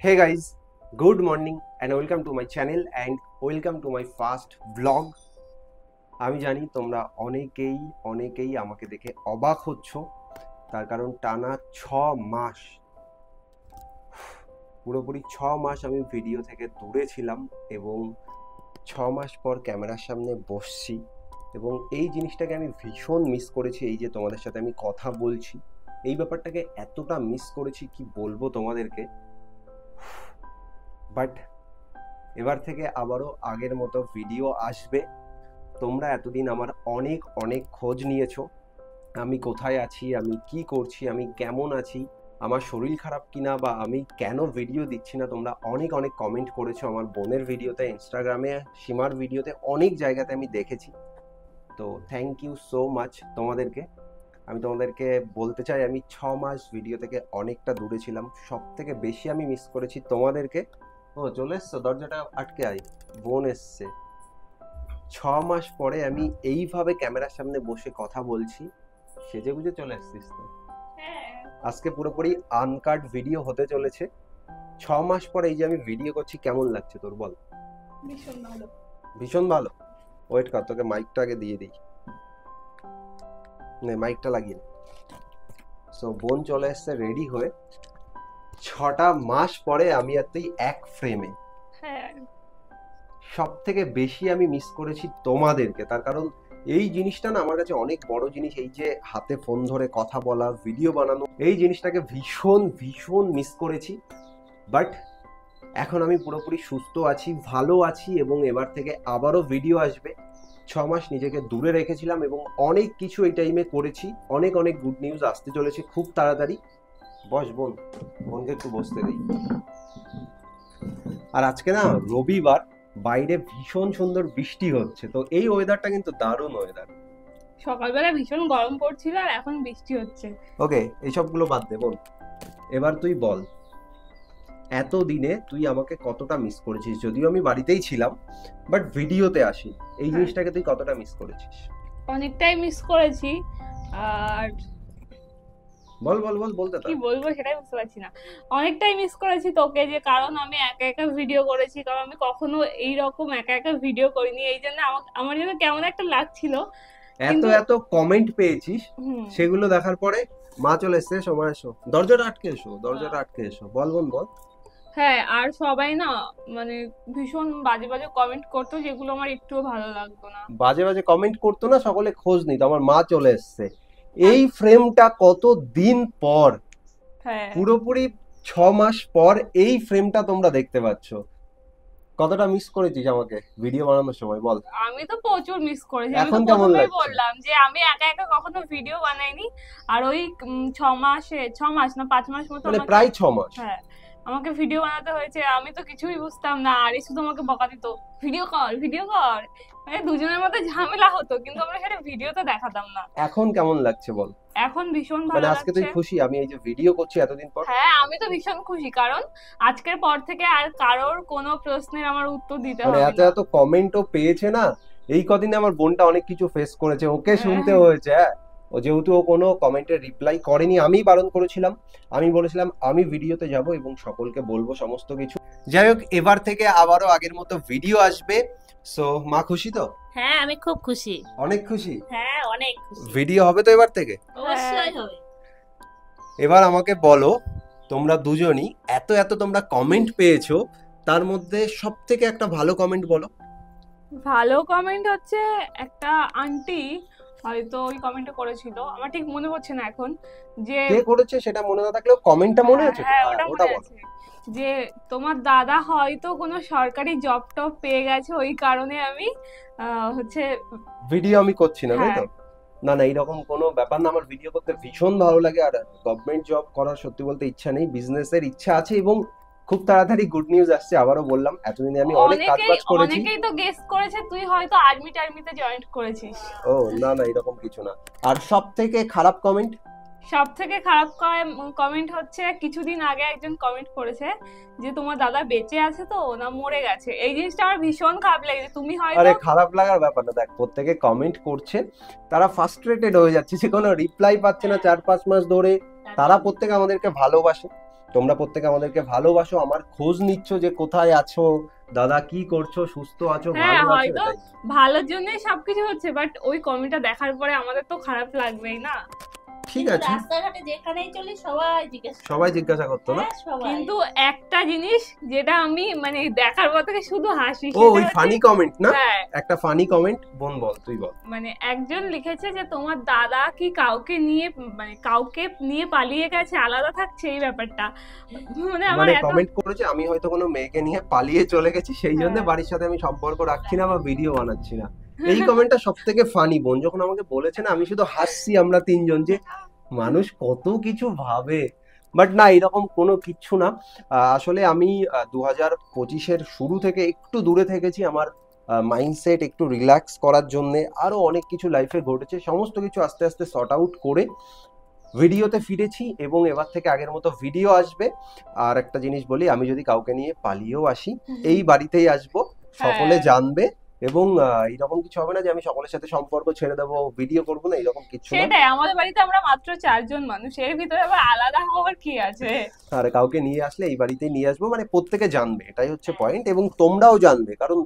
Hey guys, good morning and welcome to my channel and welcome to my first vlog. আমি জানি তোমরা অনেকেই আমাকে দেখে অবাক হচ্ছ, তার কারণ টানা 6 মাস পুরোপুরি 6 মাস আমি ভিডিও থেকে দূরে ছিলাম এবং 6 মাস পর ক্যামেরার সামনে বসছি এবং এই জিনিসটাকে আমি ভীষণ মিস করেছি। এই যে তোমাদের সাথে আমি কথা বলছি, এই ব্যাপারটাকে এতটা মিস করেছি কি বলবো তোমাদেরকে। বাট এবার থেকে আবারও আগের মতো ভিডিও আসবে। তোমরা এতদিন আমার অনেক খোঁজ নিয়েছো, আমি কোথায় আছি, আমি কি করছি, আমি কেমন আছি, আমার শরীর খারাপ কিনা বা আমি কেন ভিডিও দিচ্ছি না। তোমরা অনেক কমেন্ট করেছো আমার বোনের ভিডিওতে, ইনস্টাগ্রামে, সীমার ভিডিওতে, অনেক জায়গাতে আমি দেখেছি। তো থ্যাংক ইউ সো মাচ তোমাদেরকে। আমি তোমাদেরকে বলতে চাই আমি 6 মাস ভিডিও থেকে অনেকটা দূরে ছিলাম। সব থেকে বেশি আমি মিস করেছি তোমাদেরকে। ও চলে এসছো, দরজাটা আটকে আই, বোন এসছে। 6 মাস পরে আমি এইভাবে ক্যামেরার সামনে বসে কথা বলছি, সেজে বুঝে চলে এসছিস তো। আজকে পুরোপুরি আনকাট ভিডিও হতে চলেছে। 6 মাস পরে এই যে আমি ভিডিও করছি, কেমন লাগছে তোর বল? ভীষণ ভালো। ভীষণ ভালো। ওয়েট কর, তোকে মাইকটা আগে দিয়ে দিই, নে মাইকটা লাগিয়ে। সো বোন চলে এসছে রেডি হয়ে। 6টা মাস পরে আমি আর তুই এক ফ্রেমে। সব থেকে বেশি আমি মিস করেছি তোমাদেরকে, তার কারণ এই জিনিসটা না আমার কাছে অনেক বড় জিনিস। এই যে হাতে ফোন ধরে কথা বলা, ভিডিও বানানো, এই জিনিসটাকে ভীষণ মিস করেছি। বাট এখন আমি পুরোপুরি সুস্থ আছি, ভালো আছি এবং এবার থেকে আবারও ভিডিও আসবে। 6 মাস নিজেকে দূরে রেখেছিলাম এবং অনেক কিছু এই টাইমে করেছি। অনেক গুড নিউজ আসতে চলেছে খুব তাড়াতাড়ি। বস বোন, বোনকে একটু বসতে দিই। আর আজকে না রবিবার, বাইরে ভীষণ সুন্দর বৃষ্টি হচ্ছে। তো এই ওয়েদারটা কিন্তু দারুণ ওয়েদার। সকালবেলা ভীষণ গরম পড়ছিল আর এখন বৃষ্টি হচ্ছে। ওকে, এইসবগুলো বাদ দে বোন, এবার তুই বল এত দিনে তুই আমাকে কতটা মিস করেছিস। যদিও আমি বাড়িতেই ছিলাম বাট ভিডিওতে আসি, এই জিনিসটাকে তুই কতটা মিস করেছিস? অনেকটাই মিস করেছি। আর বল বলতে কি বলবো সেটাই বুঝতে পারছি না। অনেকটাই মিস করেছি তোকে, যে কারণ আমি একা ভিডিও করেছি, কারণ আমি কখনো এইরকম একা ভিডিও করিনি। এই জন্য আমার জন্য কেমন একটা লাগছিল। এত কমেন্ট পেয়েছিস, সেগুলো দেখার পরে মা চলে এসছে, সময় এসো, দরজাটা আটকে এসো। বল বোন বল। হ্যাঁ, আর সবাই না মানে ভীষণ বাজে কমেন্ট করতো, যেগুলো আমার একটুও ভালো লাগতো না। বাজে কমেন্ট করতো না, সকলে খোঁজ নিত। আমার মা চলে এসছে। এই ফ্রেমটা কত দিন পর, পুরোপুরি 6 মাস পর এই ফ্রেমটা তোমরা দেখতে পাচ্ছ। কতটা মিস করেছিস আমাকে ভিডিও বানানোর সময় বল? আমি তো প্রচুর মিস করেছি। এখন কেমন লাগছে? বললাম যে আমি একা কখনো ভিডিও বানাইনি। আর ওই 6 মাস না 5 মাস মতো, মানে প্রায় 6 মাস হ্যাঁ আমাকে ভিডিও বানাতে হয়েছে। আমি তো কিছুই বুঝতাম না, আর শুধু আমাকে বকা দিত, ভিডিও কর। মানে দুজনের মধ্যে ঝামেলা হতো, কিন্তু আমরা সেটা ভিডিওতে দেখাতাম না। এখন কেমন লাগছে বল? এখন ভীষণ ভালো লাগছে। মানে আজকে তুই খুশি আমি এই যে ভিডিও করছি এতদিন পর? হ্যাঁ, আমি তো ভীষণ খুশি, কারণ আজকের পর থেকে আর কারোর কোনো প্রশ্নের আমার উত্তর দিতে হবে না। এত কমেন্টও পেয়েছে না। এই কদিনে আমার বোনটা অনেক কিছু ফেস করেছে, ওকে শুনতে হয়েছে। ও যেহেতু ও কোনো কমেন্টের রিপ্লাই করেনি, আমি বারণ করেছিলাম, আমি বলেছিলাম আমি ভিডিওতে যাব এবং সকলকে বলবো সমস্ত কিছু। যাই হোক, এবার থেকে আবারও আগের মতো ভিডিও আসবে। সো মা খুশি তো? হ্যাঁ, আমি খুব খুশি। অনেক খুশি? হ্যাঁ, অনেক খুশি। ভিডিও হবে তো এবার থেকে? অবশ্যই হবে। এবার আমাকে বলো, তোমরা দুজনই এত তোমরা কমেন্ট পেয়েছো, তার মধ্যে সবথেকে একটা ভালো কমেন্ট বলো। ভালো কমেন্ট হচ্ছে একটা আন্টি হয়তো ওই কমেন্টটা করেছিল, আমার ঠিক মনে পড়ছে না এখন, যে কে করেছে সেটা মনে না থাকলেও কমেন্টটা মনে আছে। হ্যাঁ, ওটা বলো। যে তোমার দাদা হয়তো কোনো সরকারি জব টব পেয়ে গেছে, ওই কারণে আমি হচ্ছে ভিডিও আমি করছি না, তাই তো? না এইরকম কোনো ব্যাপার না। আমার ভিডিও করতে ভীষণ ভালো লাগে, আর গভর্নমেন্ট জব করার সত্যি বলতে ইচ্ছা নেই, বিজনেসের ইচ্ছা আছে এবং খুব তাড়াতাড়ি গুড নিউজ আসছে। আবারও বললাম, এতদিনে আমি অনেক কাজ করেছি। অনেকেই তো গেস করেছে তুই হয়তো আর্মিতে জয়েন করেছিস। ও না এরকম কিছু না। আর সবথেকে খারাপ কমেন্ট? সবথেকে খারাপ কমেন্ট হচ্ছে কিছুদিন আগে একজন কমেন্ট করেছে যে তোমার দাদা বেঁচে আছে তো না মরে গেছে। এই জিনিসটা আমার ভীষণ খারাপ লেগেছে। তুমি হয়তো, আরে খারাপ লাগার ব্যাপার না, দেখ প্রত্যেকে কমেন্ট করছে, তারা ফ্রাস্ট্রেটেড হয়ে যাচ্ছে যে কোনো রিপ্লাই পাচ্ছে না 4-5 মাস ধরে। তারা প্রত্যেকে আমাদেরকে ভালোবাসে, তোমরা প্রত্যেকে আমাদেরকে ভালোবাসো, আমার খোঁজ নিচ্ছ যে কোথায় আছো, দাদা কি করছো, সুস্থ আছো, হ্যাঁ, ভালো আছো, হয়তো এটাই। ভালোর জন্যই সবকিছু হচ্ছে, বাট ওই কমেন্টটা দেখার পরে আমাদের তো খারাপ লাগবেই না। ঠিক কিন্তু আছে, রাস্তাঘাটে যেখানেই চলি সবাই জিজ্ঞেস করে। সবাই জিজ্ঞাসা করতো না? হ্যাঁ, সবাই। কিন্তু একটা জিনিস যেটা আমি মানে দেখার পর থেকে শুধু হাসি, ও সেটা ওই হচ্ছে- ফানি কমেন্ট না, হ্যাঁ, একটা ফানি কমেন্ট, বোন বল, তুই বল। মানে একজন লিখেছে যে তোমার দাদা কি কাউকে নিয়ে মানে কাউকে নিয়ে পালিয়ে গেছে, আলাদা থাকছে, এই ব্যাপারটা মানে আমার মানে এত কমেন্ট করেছে আমি হয়তো কোনো মেয়েকে নিয়ে পালিয়ে চলে গেছি, সেই জন্য হ্যাঁ। বাড়ির সাথে আমি সম্পর্ক রাখছি না বা ভিডিও বানাচ্ছি না। এই কমেন্টটা সব থেকে ফানি। বোন যখন আমাকে বলেছে না, আমি শুধু হাসছি, আমরা তিনজন, যে মানুষ কত কিছু ভাবে। বাট না, এরকম কোনো কিচ্ছু না। আসলে আমি 2025-এর শুরু থেকে একটু দূরে থেকেছি, আমার মাইন্ডসেট একটু রিল্যাক্স করার জন্যে। আরো অনেক কিছু লাইফে ঘটেছে, সমস্ত কিছু আস্তে আস্তে সর্ট আউট করে ভিডিওতে ফিরেছি, এবং এবার থেকে আগের মতো ভিডিও আসবে। আর একটা জিনিস বলি, আমি যদি কাউকে নিয়ে পালিয়েও আসি, এই বাড়িতেই আসবো, সকলে হ্যাঁ। জানবে। এবং এরকম কিছু হবে না যে আমি সকলের সাথে সম্পর্ক ছেড়ে দেবো, ভিডিও করবো না, এরকম কিছু না। সেটাই, আমাদের বাড়িতে আমরা মাত্র 4 জন মানুষ, এর ভিতরে আবার আলাদা হওয়ার কি আছে? আর কাউকে নিয়ে আসলে এই বাড়িতেই নিয়ে আসবো, মানে প্রত্যেকে জানবে, এটাই হচ্ছে পয়েন্ট। এবং তোমরাও জানবে, কারণ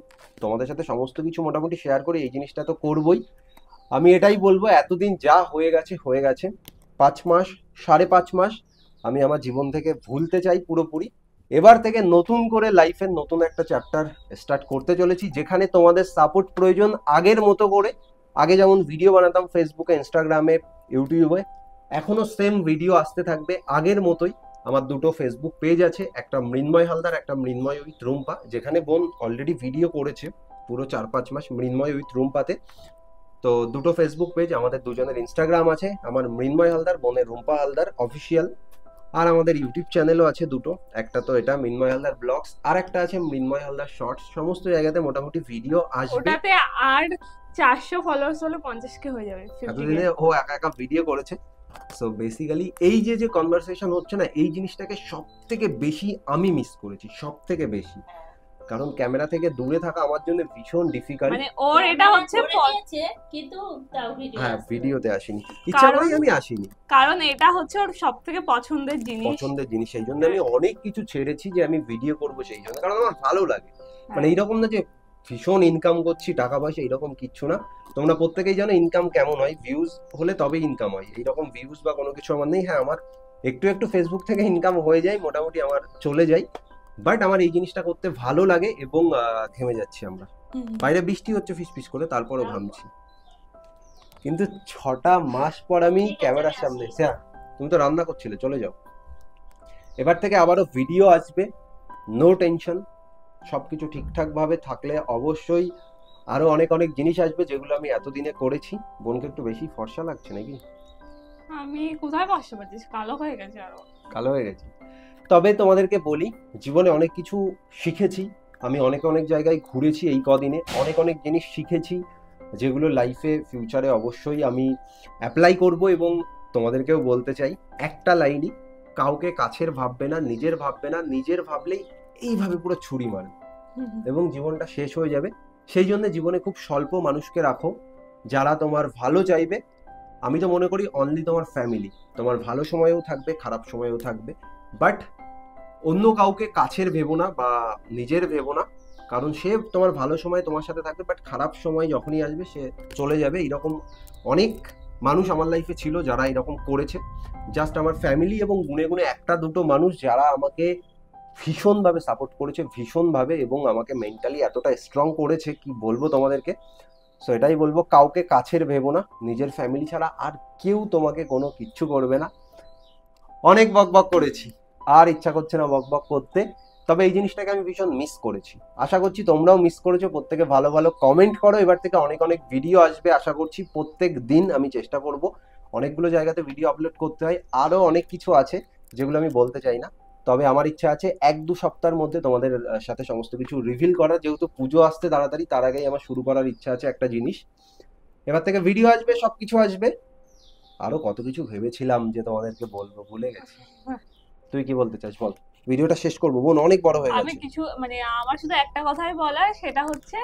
তোমাদের সাথে সমস্ত কিছু মোটামুটি শেয়ার করে এই জিনিসটা তো করবোই। আমি এটাই বলবো, এতদিন যা হয়ে গেছে হয়ে গেছে। 5 মাস, 5.5 মাস আমি আমার জীবন থেকে ভুলতে চাই পুরোপুরি। এবার থেকে নতুন করে লাইফের নতুন একটা চ্যাপ্টার স্টার্ট করতে চলেছি, যেখানে তোমাদের সাপোর্ট প্রয়োজন আগের মতো করে। আগে যেমন ভিডিও বানাতাম ফেসবুকে, ইনস্টাগ্রামে, ইউটিউবে, এখনো সেম ভিডিও আসতে থাকবে আগের মতোই। আমার দুটো ফেসবুক পেজ আছে, একটা মৃন্ময় হালদার, একটা মৃন্ময় উইথ রুম্পা, যেখানে বোন অলরেডি ভিডিও করেছে পুরো 4-5 মাস মৃন্ময় উইথ রুম্পাতে। তো দুটো ফেসবুক পেজ, আমাদের দুজনের ইনস্টাগ্রাম আছে, আমার মৃন্ময় হালদার, বোনের রুম্পা হালদার অফিসিয়াল। আর আমাদের ইউটিউব চ্যানেলও আছে দুটো, একটা তো এটা মৃন্ময় হালদার ব্লগস, আর একটা আছে মৃন্ময় হালদার শর্টস। সমস্ত জায়গাতে মোটামুটি ভিডিও আসবে। ওটাতে আর 400 ফলোয়ার্স হলে 50K হয়ে যাবে, 50K। এতদিনে ও একা একা ভিডিও করেছে। সো বেসিক্যালি এই যে যে কনভারসেশন হচ্ছে না, এই জিনিসটাকে সব থেকে বেশি আমি মিস করেছি, সব থেকে বেশি। কারণ ক্যামেরা থেকে দূরে থাকা আমার জন্য ভীষণ ডিফিকাল্ট। মানে ওর এটা হচ্ছে করে দিয়েছে, কিন্তু তাও ভিডিও হ্যাঁ, আসছে। ভিডিওতে আসিনি, ইচ্ছা করেই আমি আসিনি, কারণ এটা হচ্ছে ওর সব থেকে পছন্দের জিনিস। পছন্দের জিনিস। সেই জন্য আমি অনেক কিছু ছেড়েছি যে আমি ভিডিও করবো, সেই জন্য, কারণ আমার ভালো লাগে। মানে হ্যাঁ। এইরকম না যে ভীষণ ইনকাম করছি টাকা পয়সা, এরকম কিচ্ছু না। তোমরা প্রত্যেকেই জানো ইনকাম কেমন হয়, ভিউজ হলে তবে ইনকাম হয়। এইরকম ভিউজ বা কোনো কিছু আমার নেই। হ্যাঁ, আমার একটু একটু ফেসবুক থেকে ইনকাম হয়ে যায়, মোটামুটি আমার চলে যায়। বাট আমার এই জিনিসটা করতে ভালো লাগে, এবং থেমে যাচ্ছি আমরা। বাইরে বৃষ্টি হচ্ছে ফিস ফিস করে, তারপরও ঘামছি। কিন্তু 6টা মাস পর আমি ঠিক আছে, ক্যামেরার আমি সামনে আসি। এসে, তুমি তো রান্না করছিলে, চলে যাও। এবার থেকে আবারও ভিডিও আসবে, নো টেনশন। সবকিছু ঠিকঠাক ভাবে থাকলে অবশ্যই আরো অনেক অনেক জিনিস আসবে, যেগুলো আমি এতদিনে করেছি। বোনকে একটু বেশি ফর্সা লাগছে নাকি? আমি কোথায় বসতে পারছিস, কালো হয়ে গেছে আরো। কালো হয়ে গেছি। তবে তোমাদেরকে বলি, জীবনে অনেক কিছু শিখেছি আমি, অনেক অনেক জায়গায় ঘুরেছি এই কদিনে, অনেক অনেক জিনিস শিখেছি, যেগুলো লাইফে ফিউচারে অবশ্যই আমি অ্যাপ্লাই করব। এবং তোমাদেরকেও বলতে চাই একটা লাইনই, কাউকে কাছের ভাববে না, নিজের ভাববে না। নিজের ভাবলেই এইভাবে পুরো ছুরি মারে এবং জীবনটা শেষ হয়ে যাবে। সেই জন্য জীবনে খুব স্বল্প মানুষকে রাখো যারা তোমার ভালো চাইবে। আমি তো মনে করি অনলি তোমার ফ্যামিলি তোমার ভালো সময়েও থাকবে, খারাপ সময়েও থাকবে। বাট অন্য কাউকে কাছের ভেবো না বা নিজের ভেবো না, কারণ সে তোমার ভালো সময় তোমার সাথে থাকবে, বাট খারাপ সময় যখনই আসবে সে চলে যাবে। এরকম অনেক মানুষ আমার লাইফে ছিল যারা এরকম করেছে। জাস্ট আমার ফ্যামিলি এবং গুনে গুনে একটা দুটো মানুষ যারা আমাকে ভীষণভাবে সাপোর্ট করেছে, ভীষণভাবে, এবং আমাকে মেন্টালি এতটা স্ট্রং করেছে, কি বলবো তোমাদেরকে। সো এটাই বলবো, কাউকে কাছের ভেবো না, নিজের ফ্যামিলি ছাড়া আর কেউ তোমাকে কোনো কিচ্ছু করবে না। অনেক বকবক করেছি, আর ইচ্ছা করছে না বকবক করতে। তবে এই জিনিসটাকে আমি ভীষণ মিস করেছি, আশা করছি তোমরাও মিস করেছো। প্রত্যেকে ভালো ভালো কমেন্ট করো। এবার থেকে অনেক অনেক ভিডিও আসবে, আশা করছি প্রত্যেক দিন আমি চেষ্টা করব। অনেকগুলো জায়গাতে ভিডিও আপলোড করতে হয়, আরো অনেক কিছু আছে যেগুলো আমি বলতে চাই না। তবে আমার ইচ্ছা আছে 1-2 সপ্তাহের মধ্যে তোমাদের সাথে সমস্ত কিছু রিভিল করার, যেহেতু পুজো আসতে তাড়াতাড়ি, তার আগেই আমার শুরু করার ইচ্ছা আছে একটা জিনিস। এবার থেকে ভিডিও আসবে, সবকিছু আসবে। আরো কত কিছু ভেবেছিলাম যে তোমাদেরকে বলবো, ভুলে গেছি। তুই কি বলতে চাস বল, ভিডিওটা শেষ করবো, বোন অনেক বড় হয়ে আমি গেছে। কিছু মানে আমার শুধু একটা কথাই বলার, সেটা হচ্ছে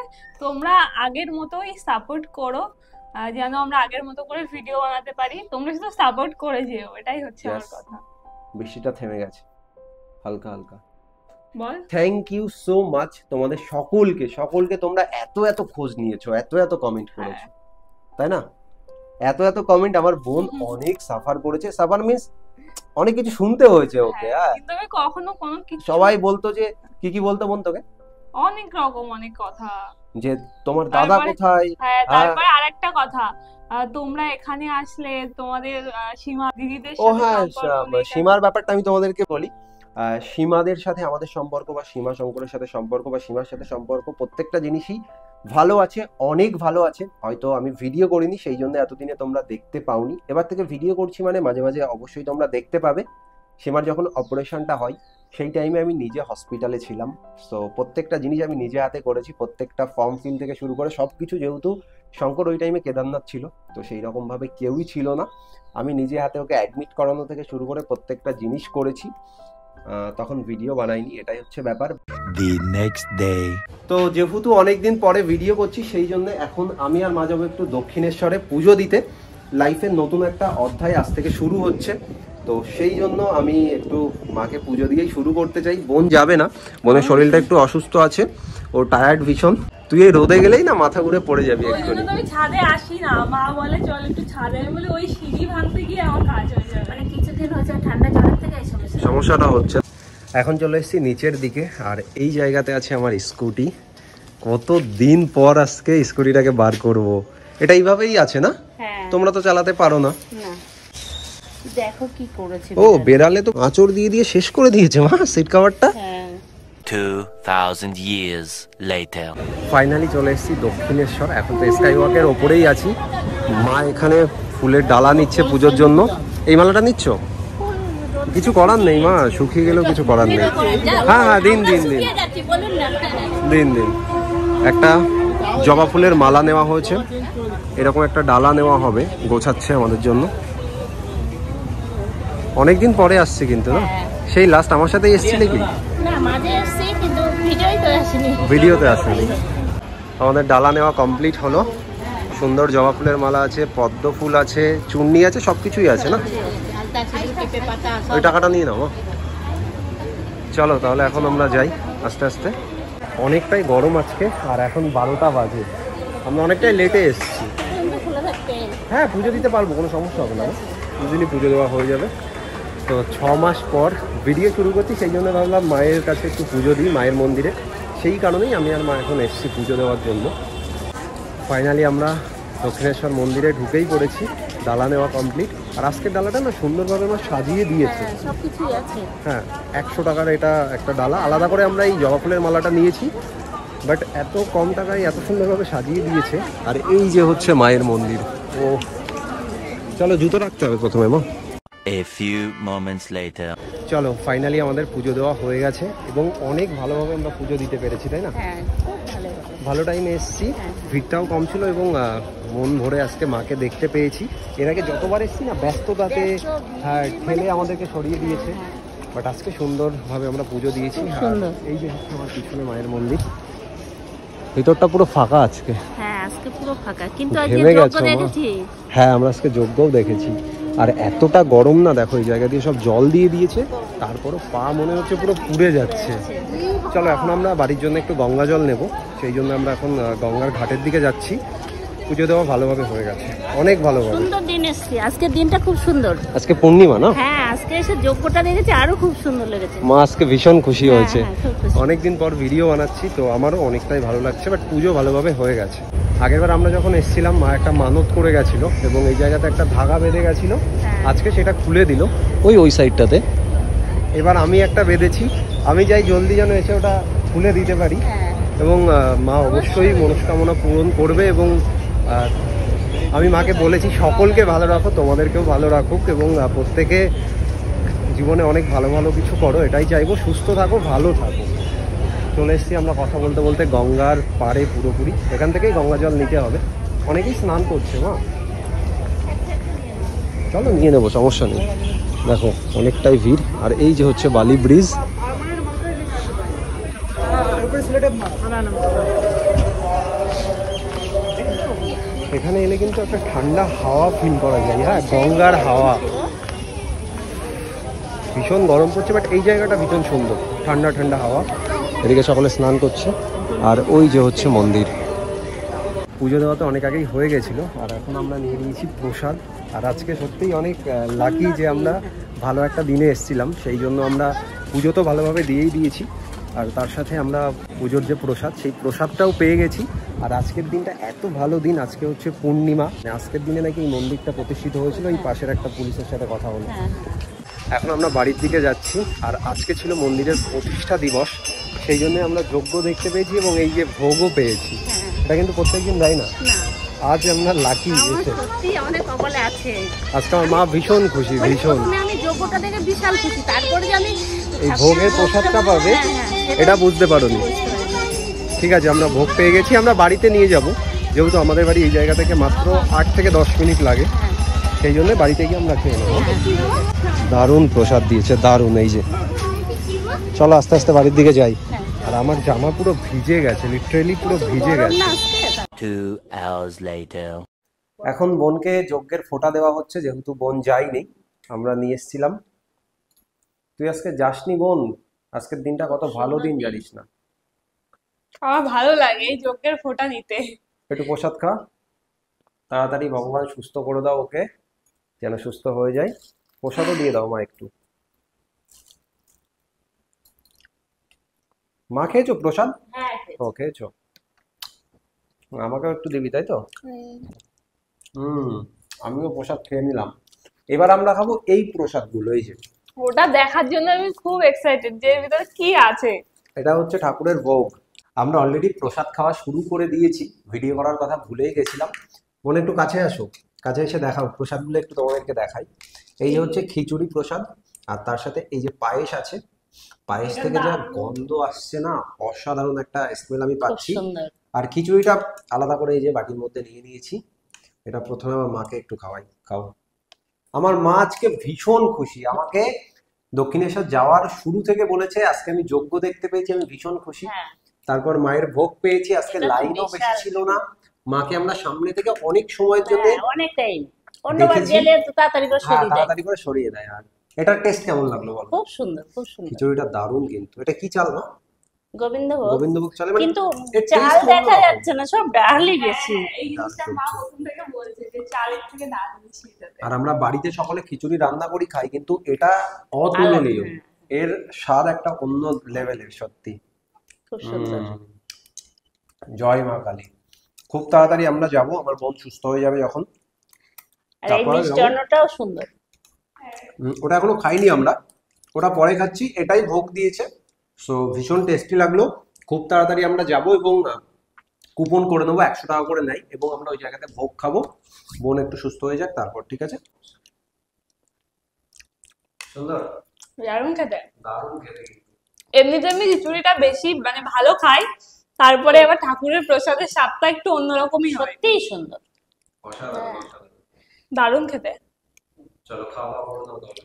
তোমরা আগের মতোই সাপোর্ট করো, যেন আমরা আগের মতো করে ভিডিও বানাতে পারি। তোমরা শুধু সাপোর্ট করে যেও, এটাই হচ্ছে আমার Yes. কথা। বৃষ্টিটা থেমে গেছে। হালকা হালকা। বল। থ্যাংক ইউ সো মাচ তোমাদের সকলকে তোমরা এত খোঁজ নিয়েছো, এত কমেন্ট করেছো, তাই না? এত কমেন্ট। আমার বোন অনেক সাফার করেছে, সাফার মিন্স অনেক কিছু শুনতে হয়েছে ওকে। কিন্তু আমি কখনো কোনো কিছু, সবাই বলতো যে কি বলতো বোন তোকে? অনেক রকম অনেক কথা, যে তোমার দাদা কোথায়। হ্যাঁ, তারপরে আরেকটা কথা, তোমরা এখানে আসলে তোমাদের সীমা দিদিদের সাথে সীমার ব্যাপারটা আমি তোমাদেরকে বলি। সীমাদের সাথে আমাদের সম্পর্ক বা সীমা শঙ্করের সাথে সম্পর্ক বা সীমার সাথে সম্পর্ক প্রত্যেকটা জিনিসই ভালো আছে, অনেক ভালো আছে। হয়তো আমি ভিডিও করিনি সেই জন্য এতদিনে তোমরা দেখতে পাওনি, এবার থেকে ভিডিও করছি মানে মাঝে মাঝে অবশ্যই তোমরা দেখতে পাবে। সীমার যখন অপারেশনটা হয় সেই টাইমে আমি নিজে হসপিটালে ছিলাম, সো প্রত্যেকটা জিনিস আমি নিজে হাতে করেছি, প্রত্যেকটা ফর্ম ফিল থেকে শুরু করে সব কিছু। যেহেতু শঙ্কর ওই টাইমে কেদারনাথ ছিল, তো সেই রকমভাবে কেউই ছিল না, আমি নিজে হাতে ওকে অ্যাডমিট করানো থেকে শুরু করে প্রত্যেকটা জিনিস করেছি। তখন ভিডিও বানাইনি, এটাই হচ্ছে ব্যাপার। The next day. তো যেহেতু অনেকদিন পরে ভিডিও করছি সেই জন্য এখন আমি আর মা যাবো একটু দক্ষিণেশ্বরে পুজো দিতে। লাইফের নতুন একটা অধ্যায় আজ থেকে শুরু হচ্ছে, তো সেই জন্য আমি একটু মাকে পুজো দিয়েই শুরু করতে চাই। বোন যাবে না, বোনের শরীরটা একটু অসুস্থ আছে, ও টায়ার্ড ভীষণ। তুই এই রোদে গেলেই না মাথা ঘুরে পড়ে যাবি এক্ষুনি। আমি ছাদে আসি না, মা বলে চল একটু ছাদে, আমি বলি ওই সিঁড়ি ভাঙতে গিয়ে আমার কাজ হয়ে যাবে, মানে কিছুদিন হচ্ছে ঠান্ডা জলের থেকে এই সমস্যাটা হচ্ছে। এখন চলে এসেছি নিচের দিকে, আর এই জায়গাতে আছে আমার স্কুটি। কতদিন পর আজকে স্কুটিটাকে বার করব। এটা এইভাবেই আছে না? তোমরা তো চালাতে পারো না। দেখো কি করেছে। ও বেড়ালে তো আঁচড় দিয়ে শেষ করে দিয়েছে মা সিট কভারটা। 2000 years later. ফাইনালি চলে এসেছি দক্ষিণেশ্বর। এখন তো স্কাই ওয়াকের ওপরেই আছি। মা এখানে ফুলের ডালা নিচ্ছে পুজোর জন্য। এই মালাটা নিচ্ছ? কিছু করার নেই মা, শুকিয়ে গেলেও কিছু করার নেই। হ্যাঁ দিন একটা জবা ফুলের মালা নেওয়া হয়েছে, এরকম একটা ডালা নেওয়া হবে, গোছাচ্ছে আমাদের জন্য। অনেকদিন পরে আসছে কিন্তু না, সেই লাস্ট আমার সাথে এসেছিলে কি? ভিডিওতে আসেনি। আমাদের ডালা নেওয়া কমপ্লিট হলো। সুন্দর জবা ফুলের মালা আছে, পদ্ম ফুল আছে, চুন্নি আছে, সবকিছুই আছে না? ওই টাকাটা নিয়ে নাও। চলো তাহলে এখন আমরা যাই আস্তে আস্তে। অনেকটাই গরম আজকে, আর এখন 12টা বাজে, আমরা অনেকটাই লেটে এসেছি। হ্যাঁ পুজো দিতে পারবো, কোনো সমস্যা হবে না, দুদিনই পুজো দেওয়া হয়ে যাবে। তো 6 মাস পর ভিডিও শুরু করছি, সেই জন্য ভাবলাম মায়ের কাছে একটু পুজো দিই, মায়ের মন্দিরে। সেই কারণেই আমি আর মা এখন এসেছি পুজো দেওয়ার জন্য। ফাইনালি আমরা দক্ষিণেশ্বর মন্দিরে ঢুকেই পড়েছি, ডালা নেওয়া কমপ্লিট। আর আজকের ডালাটা না সুন্দরভাবে আমার সাজিয়ে দিয়েছে। হ্যাঁ 100 টাকার এটা একটা ডালা, আলাদা করে আমরা এই জবা ফুলের মালাটা নিয়েছি, বাট এত কম টাকায় এত সুন্দরভাবে সাজিয়ে দিয়েছে। আর এই যে হচ্ছে মায়ের মন্দির। ও চলো জুতো রাখতে হবে প্রথমে মা। A few moments later. চলো ফাইনালি আমাদের পুজো দেওয়া হয়ে গেছে, এবং অনেক ভালোভাবে আমরা পুজো দিতে পেরেছি, তাই না? ভালো টাইমে এসেছি, ভিড়টাও কম ছিল, এবং মন ভরে আজকে মাকে দেখতে পেয়েছি। এর আগে যতবার এসেছি না ব্যস্ততাতে ঠেলে আমাদেরকে সরিয়ে দিয়েছে, বাট আজকে সুন্দরভাবে আমরা পুজো দিয়েছি। এই যে হচ্ছে আমার পিছনে মায়ের মন্দির, ভিতরটা পুরো ফাঁকা আজকে। হ্যাঁ আজকে পুরো ফাঁকা, কিন্তু হ্যাঁ আমরা আজকে যজ্ঞও দেখেছি। আর এতটা গরম না, দেখো এই জায়গা দিয়ে সব জল দিয়ে দিয়েছে, তারপরও পা মনে হচ্ছে পুরো পুড়ে যাচ্ছে। চলো এখন আমরা বাড়ির জন্য একটু গঙ্গা জল নেব, সেই জন্য আমরা এখন গঙ্গার ঘাটের দিকে যাচ্ছি। পুজো দেওয়া ভালোভাবে হয়ে গেছে, অনেক ভালোভাবে। সুন্দর দিন এসেছে, আজকের দিনটা খুব সুন্দর। আজকে পূর্ণিমা না? হ্যাঁ আজকে এসে যজ্ঞটা দেখেছি, আরো খুব সুন্দর লেগেছে। মা আজকে ভীষণ খুশি হয়েছে, অনেকদিন পর ভিডিও বানাচ্ছি, তো আমারও অনেকটাই ভালো লাগছে। বাট পুজো ভালোভাবে হয়ে গেছে। আগেরবার আমরা যখন এসেছিলাম মা একটা মানত করে গেছিল, এবং এই জায়গাতে একটা ধাগা বেঁধে গেছিল, আজকে সেটা খুলে দিল ওই সাইডটাতে। এবার আমি একটা বেঁধেছি, আমি যাই জলদি যেন এসে ওটা খুলে দিতে পারি, এবং মা অবশ্যই মনস্কামনা পূরণ করবে। এবং আমি মাকে বলেছি সকলকে ভালো রাখো, তোমাদেরকেও ভালো রাখুক, এবং প্রত্যেকে জীবনে অনেক ভালো ভালো কিছু করো, এটাই চাইবো। সুস্থ থাকো, ভালো থাকো। চলে এসেছি আমরা কথা বলতে বলতে গঙ্গার পাড়ে পুরোপুরি, এখান থেকেই গঙ্গা জল নিতে হবে। অনেকেই স্নান করছে মা, চলো নিয়ে নেবো, সমস্যা নেই। দেখো অনেকটাই ভিড়। আর এই যে হচ্ছে বালি ব্রিজ, এখানে এলে কিন্তু একটা ঠান্ডা হাওয়া ফিল করা যায়। হ্যাঁ গঙ্গার হাওয়া, ভীষণ গরম পড়ছে, বাট এই জায়গাটা ভীষণ সুন্দর, ঠান্ডা ঠান্ডা হাওয়া। এদিকে সকলে স্নান করছে, আর ওই যে হচ্ছে মন্দির। পুজো দেওয়া তো অনেক আগেই হয়ে গেছিলো, আর এখন আমরা নিয়ে নিয়েছি প্রসাদ। আর আজকে সত্যিই অনেক লাকি যে আমরা ভালো একটা দিনে এসেছিলাম, সেই জন্য আমরা পুজো তো ভালোভাবে দিয়েই দিয়েছি, আর তার সাথে আমরা পুজোর যে প্রসাদ, সেই প্রসাদটাও পেয়ে গেছি। আর আজকের দিনটা এত ভালো দিন, আজকে হচ্ছে পূর্ণিমা। আজকের দিনে নাকি এই মন্দিরটা প্রতিষ্ঠিত হয়েছিল, এই পাশের একটা পুলিশের সাথে কথা হলো। এখন আমরা বাড়ির দিকে যাচ্ছি, আর আজকে ছিল মন্দিরের প্রতিষ্ঠা দিবস, সেই জন্য আমরা যজ্ঞ দেখতে পেয়েছি এবং এই যে ভোগও পেয়েছি। এটা কিন্তু প্রত্যেকদিন দেয় না, আজ আমরা লাকি এসে। সত্যি আমাদের কপালে আছে। আজকে আমার মা ভীষণ খুশি, ভীষণ। আমি যোগ্যটা দেখে বিশাল খুশি, তারপরে যে আমি এই ভোগের প্রসাদটা পাবে এটা বুঝতে পারোনি। ঠিক আছে, আমরা ভোগ পেয়ে গেছি, আমরা বাড়িতে নিয়ে যাব, যেহেতু আমাদের বাড়ি এই জায়গা থেকে মাত্র 8 থেকে 10 মিনিট লাগে, সেই জন্য বাড়িতে গিয়ে আমরা খেয়ে নেবো। দারুণ প্রসাদ দিয়েছে, দারুণ। এই যে চলো আস্তে আস্তে বাড়ির দিকে যাই। আর আমার জামা পুরো ভিজে গেছে, লিটারেলি পুরো ভিজে গেছে। 2 hours later. এখন বোনকে যজ্ঞের ফোঁটা দেওয়া হচ্ছে, যেহেতু বোন যায়নি, আমরা নিয়ে এসেছিলাম। তুই আজকে যাসনি বোন? আজকের দিনটা কত ভালো দিন জানিস না? আমার ভালো লাগে এই যজ্ঞের ফোঁটা নিতে। একটু প্রসাদ খা, তাড়াতাড়ি ভগবান সুস্থ করে দাও ওকে, যেন সুস্থ হয়ে যায়। প্রসাদও দিয়ে দাও মা একটু। মা খেয়েছো প্রসাদ? ও খেয়েছো, আমাকেও একটু দিবি তাই তো? আমিও প্রসাদ খেয়ে নিলাম। এবার আমরা খাবো এই প্রসাদগুলো। এই যে ওটা দেখার জন্য আমি খুব এক্সাইটেড যে এর ভিতরে কি আছে। এটা হচ্ছে ঠাকুরের ভোগ। আমরা অলরেডি প্রসাদ খাওয়া শুরু করে দিয়েছি, ভিডিও করার কথা ভুলেই গেছিলাম। বোন একটু কাছে আসো, কাছে এসে দেখাও প্রসাদগুলো, একটু তোমাদেরকে দেখাই। এই যে হচ্ছে খিচুড়ি প্রসাদ, আর তার সাথে এই যে পায়েস আছে। পায়েস থেকে যা গন্ধ আসছে না, অসাধারণ একটা স্মেল আমি পাচ্ছি। আর খিচুড়িটা আলাদা করে এই যে বাটির মধ্যে নিয়ে নিয়েছি। এটা প্রথমে আমার মাকে একটু খাওয়াই, খাও। আমার মা আজকে ভীষণ খুশি, আমাকে দক্ষিণেশ্বর যাওয়ার শুরু থেকে বলেছে আজকে আমি যজ্ঞ দেখতে পেয়েছি, আমি ভীষণ খুশি। তারপর মায়ের ভোগ পেয়েছি, আজকে লাইনও বেশি ছিল না। মাকে আমরা সামনে থেকে অনেক সময়ের জন্য অনেক টাইম, অন্যবার গেলে তো তাড়াতাড়ি করে সরিয়ে দেয়। তাড়াতাড়ি করে সরিয়ে দেয়। আর এটার টেস্ট কেমন লাগলো বলো? খুব সুন্দর, খুব সুন্দর। খিচুড়িটা দারুণ কিন্তু। এটা কি চাল না? গোবিন্দভোগ। গোবিন্দভোগ চালে, মানে কিন্তু এর চাল taste দেখা অন্যরকম। যাচ্ছে না, সব ডালই বেশি। এই জিনিসটা মা প্রথম থেকে বলছে যে চালের থেকে ডাল বেশি এটাতে। আর আমরা বাড়িতে সকলে খিচুড়ি রান্না করি খাই, কিন্তু এটা অতুলনীয়। এর স্বাদ একটা অন্য লেভেলের, সত্যি খুব সুন্দর। জয় মা কালী। খুব তাড়াতাড়ি আমরা যাব, আমার বোন সুস্থ হয়ে যাবে যখন। আর এই মিষ্টান্নটাও সুন্দর। ওটা এখনো খাইনি আমরা, ওটা পরে খাচ্ছি। এটাই ভোগ দিয়েছে, সো ভীষণ টেস্টি লাগলো। খুব তাড়াতাড়ি আমরা যাব এবং কুপন করে নেবো, 100 টাকা করে নেয়, এবং আমরা ওই জায়গাতে ভোগ খাবো। বোন একটু সুস্থ হয়ে যাক তারপর, ঠিক আছে? সুন্দর, দারুণ খেতে। দারুণ খেতে। এমনিতে আমি খিচুড়িটা বেশি মানে ভালো খাই, তারপরে আবার ঠাকুরের প্রসাদের স্বাদটা একটু অন্যরকমই হয়। সত্যিই সুন্দর, অসাধারণ, অসাধারণ। দারুণ খেতে। চলো খাওয়া দাওয়া করে নাও তাহলে।